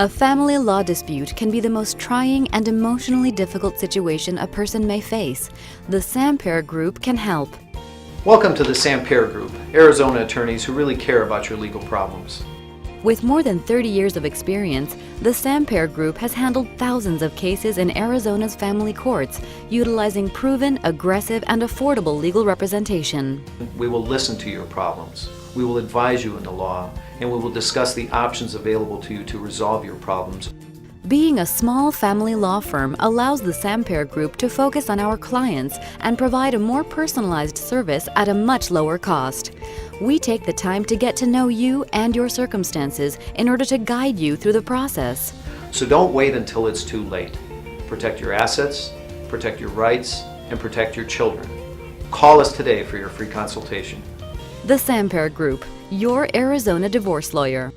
A family law dispute can be the most trying and emotionally difficult situation a person may face. The Samper Group can help. Welcome to the Samper Group, Arizona attorneys who really care about your legal problems. With more than 30 years of experience, the Samper Group has handled thousands of cases in Arizona's family courts, utilizing proven, aggressive, and affordable legal representation. We will listen to your problems. We will advise you in the law, and we will discuss the options available to you to resolve your problems. Being a small family law firm allows the Samper Group to focus on our clients and provide a more personalized service at a much lower cost. We take the time to get to know you and your circumstances in order to guide you through the process. So don't wait until it's too late. Protect your assets, protect your rights, and protect your children. Call us today for your free consultation. The Samper Group, your Arizona divorce lawyer.